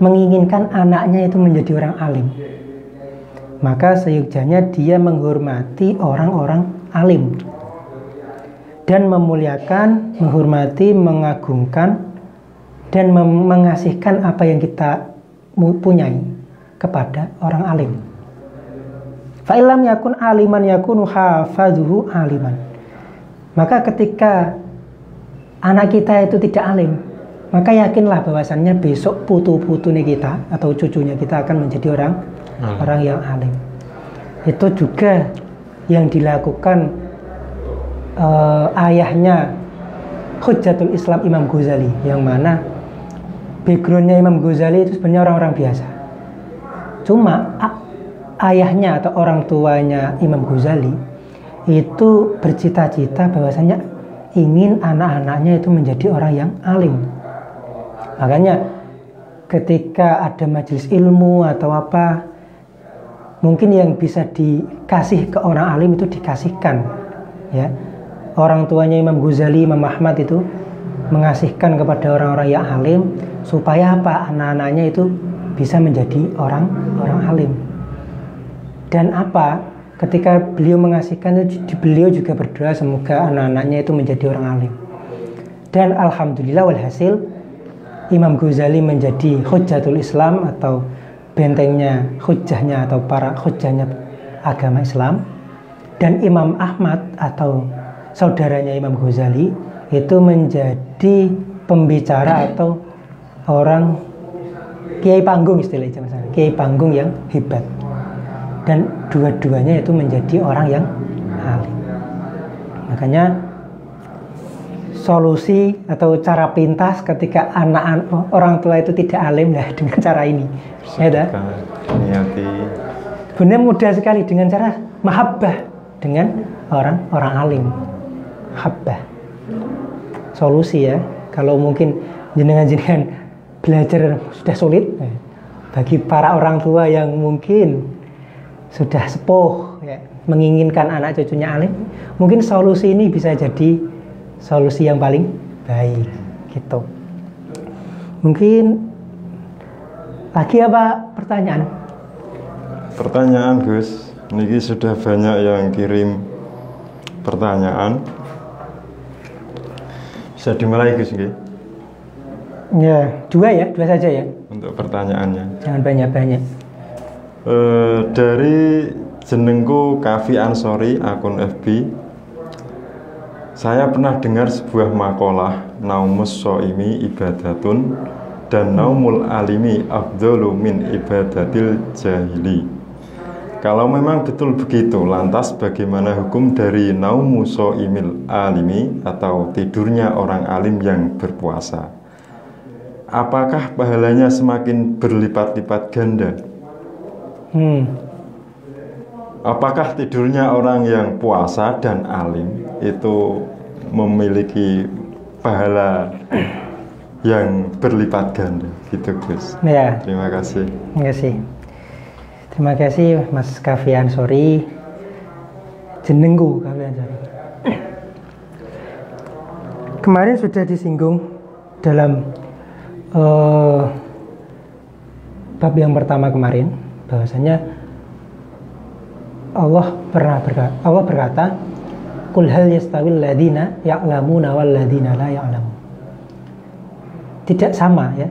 menginginkan anaknya itu menjadi orang alim, maka seyogyanya dia menghormati orang-orang alim dan memuliakan, menghormati, mengagungkan dan mengasihkan apa yang kita punyai kepada orang alim. Fa illam yakun aliman yakunu hafazuhu aliman. Maka ketika anak kita itu tidak alim, maka yakinlah bahwasannya besok putu-putune kita atau cucunya kita akan menjadi orang yang alim. Itu juga yang dilakukan ayahnya Hujjatul Islam Imam Ghazali, yang mana backgroundnya Imam Ghazali itu sebenarnya orang-orang biasa. Cuma ayahnya atau orang tuanya Imam Ghazali itu bercita-cita bahwasanya ingin anak-anaknya itu menjadi orang yang alim. Makanya ketika ada majelis ilmu atau apa, mungkin yang bisa dikasih ke orang alim itu dikasihkan, ya. Orang tuanya Imam Ghazali, Imam Ahmad itu mengasihkan kepada orang-orang yang alim supaya apa? Anak-anaknya itu bisa menjadi orang alim. Dan apa? Ketika beliau mengasihkan itu, beliau juga berdoa semoga anak-anaknya itu menjadi orang alim. Dan alhamdulillah walhasil Imam Ghazali menjadi hujjatul Islam atau bentengnya, hujjahnya atau para hujjahnya agama Islam. Dan Imam Ahmad atau saudaranya Imam Ghazali itu menjadi pembicara atau orang kiai panggung istilahnya, kiai panggung yang hebat. Dan dua-duanya itu menjadi orang yang alim. Makanya solusi atau cara pintas ketika orang tua itu tidak alim lah dengan cara ini. Ya, benar mudah sekali dengan cara mahabbah dengan orang alim. Mahabbah. Solusi ya. Kalau mungkin jenengan belajar sudah sulit, bagi para orang tua yang mungkin sudah sepuh ya, menginginkan anak cucunya alim, mungkin solusi ini bisa jadi solusi yang paling baik gitu. Mungkin lagi apa pertanyaan? Pertanyaan Gus, niki sudah banyak yang kirim pertanyaan. Bisa dimulai Gus nggih? Ya, dua saja ya. Untuk pertanyaannya. Jangan banyak-banyak. Dari jenengku Kavi Ansori, akun FB. Saya pernah dengar sebuah makalah, naumus shoimi ibadatun dan naumul alimi afdhalu min ibadatil jahili. Kalau memang betul begitu, lantas bagaimana hukum dari naumu shoimil alimi atau tidurnya orang alim yang berpuasa? Apakah pahalanya semakin berlipat-lipat ganda? Apakah tidurnya orang yang puasa dan alim itu memiliki pahala yang berlipat ganda? Gitu Gus. Ya. Terima kasih. Terima kasih Mas Kavi Ansori. Jenengku Kavi Ansori. Kemarin sudah disinggung dalam bab yang pertama kemarin, bahwasanya Allah berkata, "Qul hal yastawil ladzina ya'lamuna wal ladzina la ya'lamun." Tidak sama ya,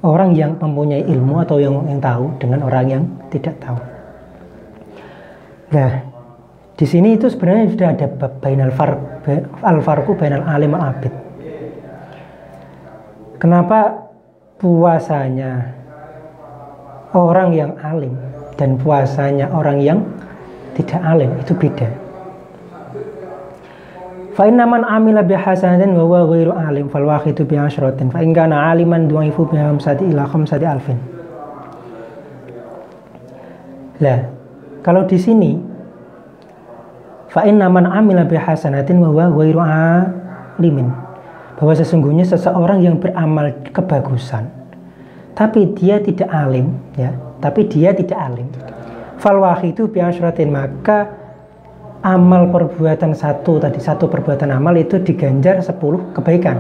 orang yang mempunyai ilmu atau yang tahu dengan orang yang tidak tahu. Nah, di sini itu sebenarnya sudah ada bab al-farqu bainal alim wal abid. Kenapa puasanya orang yang alim dan puasanya orang yang tidak alim itu beda? Fa inna man amila bi hasanatin wa huwa ghairu alim fal waqitu bi asyratin fa in kana aliman du'ifu bi khamsati ila khamsati alfin. Lah, kalau di sini fa inna man amila bi hasanatin wa huwa ghairu alimin, bahwa sesungguhnya seseorang yang beramal kebagusan tapi dia tidak alim ya, fal waqitu bi asyratin, maka amal perbuatan satu perbuatan amal itu diganjar 10 kebaikan.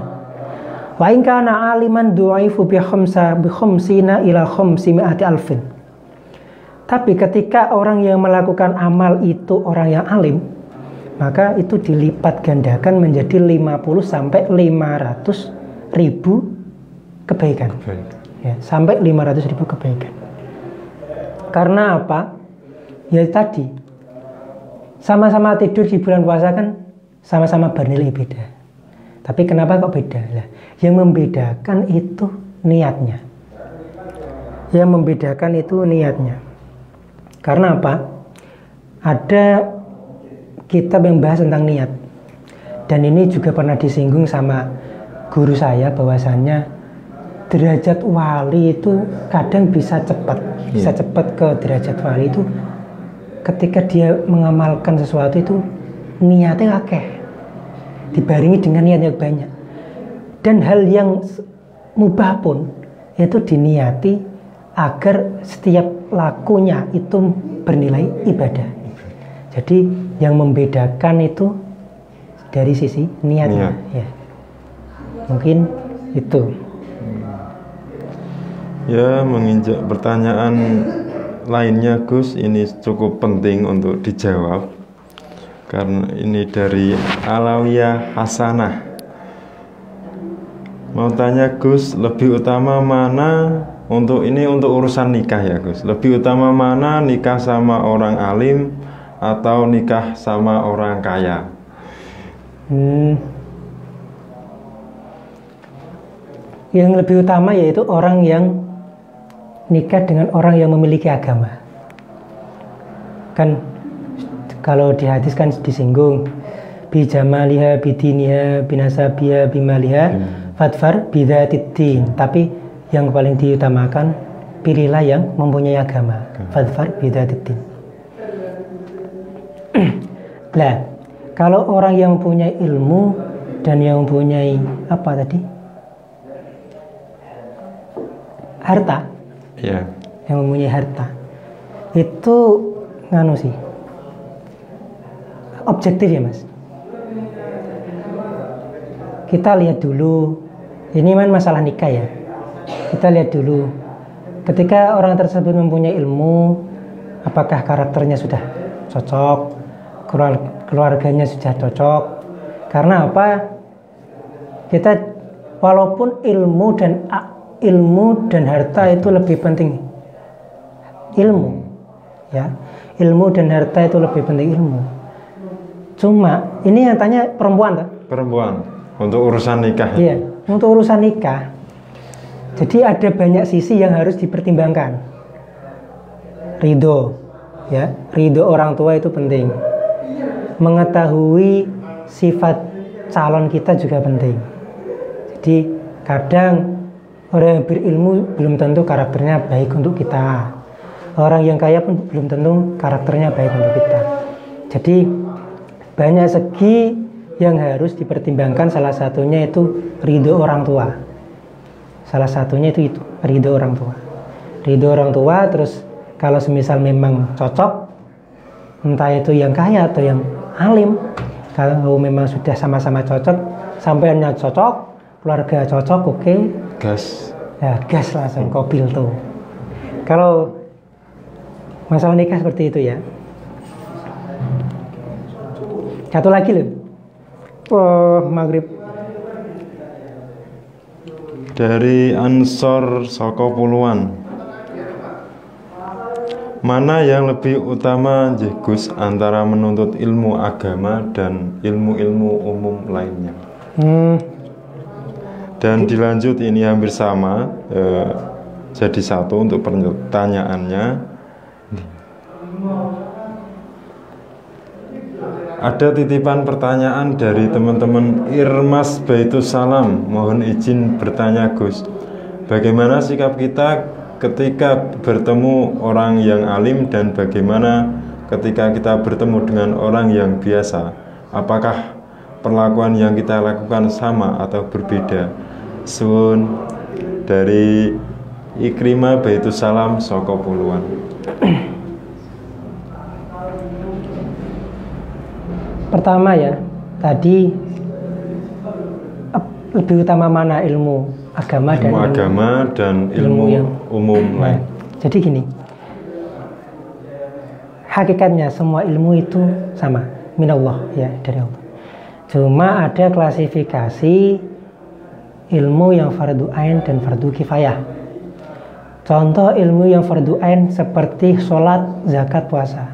Wa in kana aliman du'ifu bi khamsina ila khamsimi'ati alfin. Tapi ketika orang yang melakukan amal itu orang yang alim, maka itu dilipat gandakan menjadi 50 sampai 500 ribu kebaikan. Ya, sampai 500 ribu kebaikan. Karena apa? Ya tadi, sama-sama tidur di bulan puasa kan sama-sama bernilai beda. Tapi kenapa kok beda? Lah, yang membedakan itu niatnya. Karena apa? Ada kitab yang bahas tentang niat. Dan ini juga pernah disinggung sama guru saya, bahwasannya derajat wali itu kadang bisa cepat ke derajat wali itu ketika dia mengamalkan sesuatu itu niatnya akeh, dibarengi dengan niat yang banyak. Dan hal yang mubah pun itu diniati agar setiap lakunya itu bernilai ibadah. Jadi yang membedakan itu dari sisi niatnya. Ya. Mungkin itu. Ya, menginjak pertanyaan lainnya Gus, ini cukup penting untuk dijawab karena ini dari Alawiyah Hasanah. Mau tanya Gus, lebih utama mana untuk urusan nikah ya Gus? Lebih utama mana, nikah sama orang alim atau nikah sama orang kaya? Yang lebih utama yaitu orang yang nikah dengan orang yang memiliki agama. Kan kalau di hadis kan disinggung bijamaliha bidiniha binasabiha bimaliha fadfar bidzatiddin. Tapi yang paling diutamakan pilihlah yang mempunyai agama. Fadfar bidzatiddin. Nah, kalau orang yang mempunyai ilmu dan yang mempunyai apa tadi? Harta. Ya. Yang mempunyai harta itu sih objektif ya Mas. Kita lihat dulu, ini kan masalah nikah ya. Kita lihat dulu ketika orang tersebut mempunyai ilmu, apakah karakternya sudah cocok, keluarganya sudah cocok. Karena apa? Kita walaupun ilmu dan harta itu lebih penting, ilmu ya, ilmu dan harta itu lebih penting ilmu. Cuma ini yang tanya perempuan kan? Perempuan untuk urusan nikah. Iya, untuk urusan nikah. Jadi ada banyak sisi yang harus dipertimbangkan. Ridho ya, ridho orang tua itu penting. Mengetahui sifat calon kita juga penting. Jadi kadang orang yang berilmu belum tentu karakternya baik untuk kita. Orang yang kaya pun belum tentu karakternya baik untuk kita. Jadi banyak segi yang harus dipertimbangkan. Salah satunya itu ridho orang tua. Salah satunya itu ridho orang tua. Ridho orang tua. Terus kalau semisal memang cocok, entah itu yang kaya atau yang alim, kalau memang sudah sama-sama cocok, sampainya cocok, keluarga cocok, oke. Gas. Ya, gas langsung kobil tuh. Kalau masalah nikah seperti itu ya. Satu lagi loh. Maghrib. Dari Ansor Soko Puluhan. Mana yang lebih utama Gus antara menuntut ilmu agama dan ilmu-ilmu umum lainnya? Dan dilanjut ini hampir sama, jadi satu untuk pertanyaannya. Ada titipan pertanyaan dari teman-teman Irmas Baitus Salam. Mohon izin bertanya Gus, bagaimana sikap kita ketika bertemu orang yang alim dan bagaimana ketika kita bertemu dengan orang yang biasa? Apakah perlakuan yang kita lakukan sama atau berbeda? Sun dari Ikrimah Baitus Salam Soko Puluhan. Pertama ya, tadi lebih utama mana ilmu agama dan ilmu yang umum lain. Jadi gini, hakikatnya semua ilmu itu sama, minallah ya, dari Allah. Cuma ada klasifikasi ilmu yang fardu ain dan fardu kifayah. Contoh ilmu yang fardu ain seperti sholat, zakat, puasa.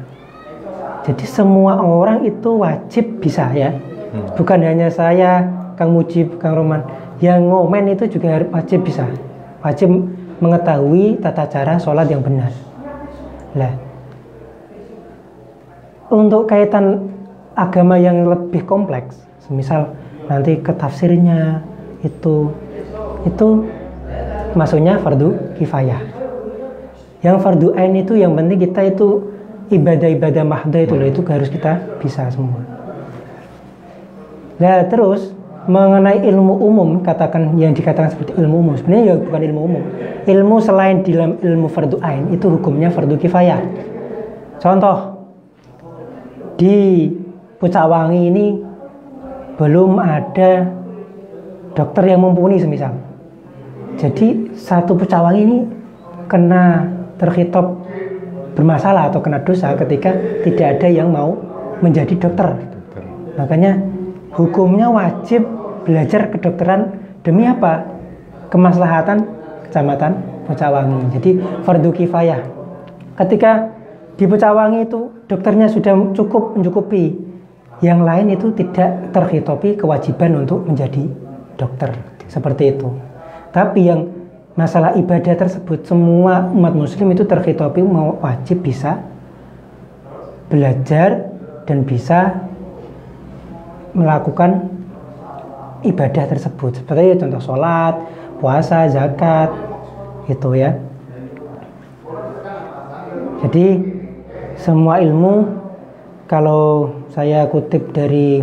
Jadi semua orang itu wajib bisa ya. Bukan hanya saya, Kang Mujib, Kang Roman. Yang ngomen itu juga wajib bisa. Wajib mengetahui tata cara sholat yang benar. Nah, untuk kaitan agama yang lebih kompleks, semisal nanti ke tafsirnya itu maksudnya fardu kifayah. Yang fardu ain itu yang penting kita itu ibadah-ibadah mahdoh itu loh, itu harus kita bisa semua. Nah terus mengenai ilmu umum, katakan yang dikatakan seperti ilmu umum, sebenarnya ya bukan ilmu umum. Ilmu selain di dalam ilmu fardu ain itu hukumnya fardu kifayah. Contoh, di Pucakwangi ini belum ada dokter yang mumpuni semisal. Jadi satu Pucakwangi ini kena terkhitob bermasalah atau kena dosa ketika tidak ada yang mau menjadi dokter. Makanya hukumnya wajib belajar kedokteran demi apa? Kemaslahatan kecamatan Pucakwangi. Jadi fardu kifayah. Ketika di Pucakwangi itu dokternya sudah cukup mencukupi, yang lain itu tidak terkhitobi kewajiban untuk menjadi dokter. Seperti itu. Tapi yang masalah ibadah tersebut, semua umat muslim itu terkhitobi wajib bisa belajar dan bisa melakukan ibadah tersebut, seperti contoh sholat, puasa, zakat, gitu ya. Jadi semua ilmu, kalau saya kutip dari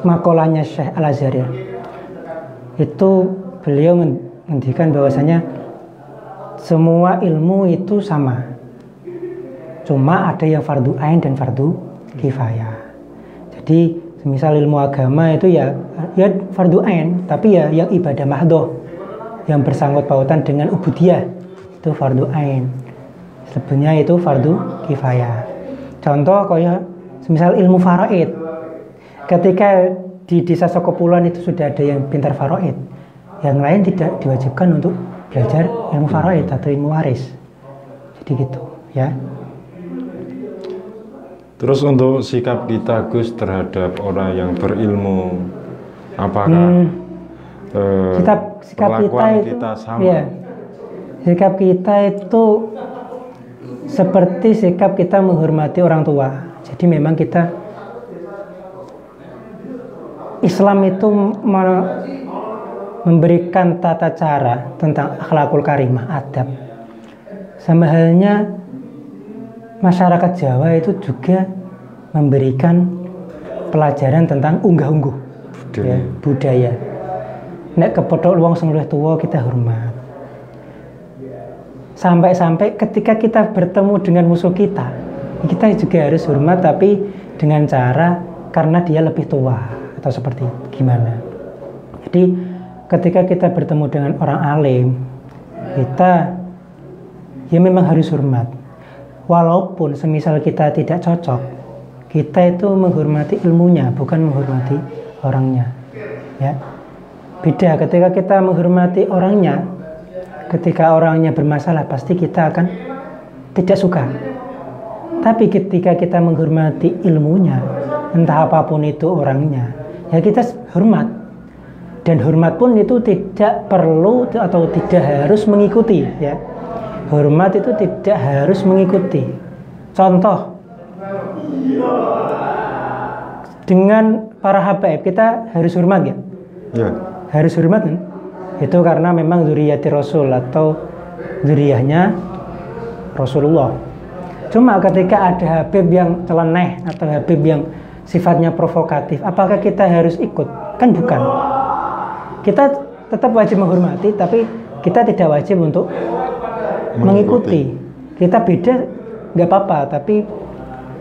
makolahnya Syekh Al-Azhar ya, itu beliau menghentikan bahwasanya semua ilmu itu sama, cuma ada yang fardu ain dan fardu kifayah. Jadi misal ilmu agama itu ya fardu ain, tapi ya yang ibadah mahdoh yang bersangkut pautan dengan ubudiyah itu fardu ain, sebenarnya itu fardu kifayah. Contoh kayak misal ilmu faraid, ketika di desa Sokopulan itu sudah ada yang pintar faraid, yang lain tidak diwajibkan untuk belajar ilmu faraid atau ilmu waris. Jadi gitu ya. Terus untuk sikap kita Gus terhadap orang yang berilmu, apakah sikap kita sama? Ya, sikap kita itu seperti sikap kita menghormati orang tua. Jadi memang kita, Islam itu memberikan tata cara tentang akhlakul karimah, adab. Sama halnya masyarakat Jawa itu juga memberikan pelajaran tentang unggah-ungguh budaya. Nek kepethuk wong sing luwih tuwa kita hormat. Sampai-sampai ketika kita bertemu dengan musuh kita juga harus hormat, tapi dengan cara karena dia lebih tua atau seperti gimana. Jadi ketika kita bertemu dengan orang alim, kita ya memang harus hormat. Walaupun semisal kita tidak cocok, kita itu menghormati ilmunya, bukan menghormati orangnya. Ya, beda ketika kita menghormati orangnya. Ketika orangnya bermasalah, pasti kita akan tidak suka. Tapi ketika kita menghormati ilmunya, entah apapun itu orangnya, ya kita hormat. Dan hormat pun itu tidak perlu atau tidak harus mengikuti, ya. Hormat itu tidak harus mengikuti. Contoh, dengan para habaib kita harus hormat ya? Ya. Harus hormat kan? Itu karena memang zuriyati Rasul atau zuriyahnya Rasulullah. Cuma ketika ada habib yang celeneh atau habib yang sifatnya provokatif, apakah kita harus ikut? Kan bukan. Kita tetap wajib menghormati, tapi kita tidak wajib untuk mengikuti. Kita beda nggak apa-apa, tapi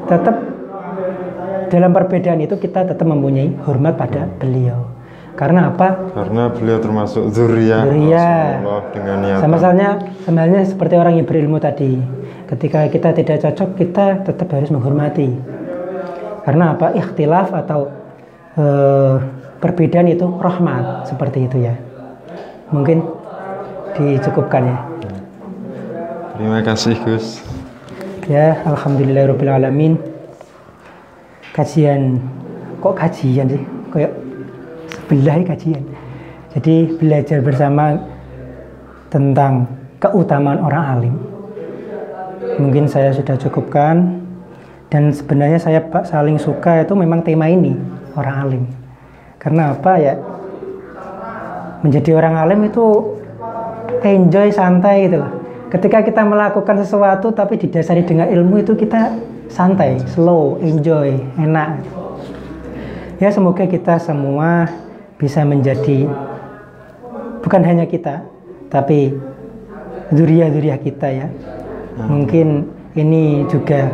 tetap dalam perbedaan itu kita tetap mempunyai hormat pada beliau. Karena apa? Karena beliau termasuk zuriyah Rasulullah dengan niatan. Sama halnya seperti orang yang berilmu tadi. Ketika kita tidak cocok, kita tetap harus menghormati. Karena apa? Ikhtilaf atau perbedaan itu rahmat, seperti itu ya. Mungkin dicukupkan ya. Terima kasih Gus. Ya, alhamdulillahirabbil alamin. Kajian sih? Kayak sebelah kajian. Jadi belajar bersama tentang keutamaan orang alim. Mungkin saya sudah cukupkan. Dan sebenarnya saya saling suka itu memang tema ini, orang alim. Karena apa ya? Menjadi orang alim itu enjoy, santai gitu loh. Ketika kita melakukan sesuatu tapi didasari dengan ilmu itu kita santai, slow, enjoy, enak. Ya semoga kita semua bisa menjadi, bukan hanya kita, tapi dzurriyyah kita ya. Mungkin ini juga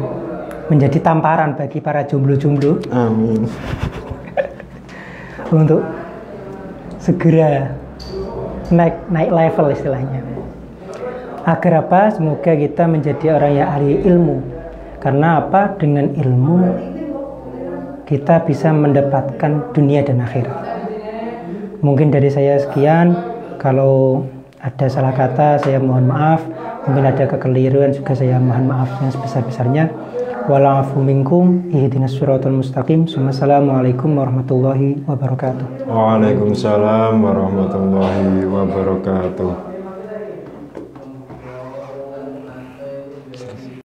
menjadi tamparan bagi para jomblo-jomblo. Amin. Untuk segera naik level istilahnya. Agar apa? Semoga kita menjadi orang yang ahli ilmu. Karena apa? Dengan ilmu kita bisa mendapatkan dunia dan akhirat. Mungkin dari saya sekian. Kalau ada salah kata saya mohon maaf. Mungkin ada kekeliruan juga saya mohon maaf yang sebesar-besarnya. Wa'alafu minkum ihdinas siratal mustaqim. Assalamualaikum warahmatullahi wabarakatuh. Waalaikumsalam warahmatullahi wabarakatuh.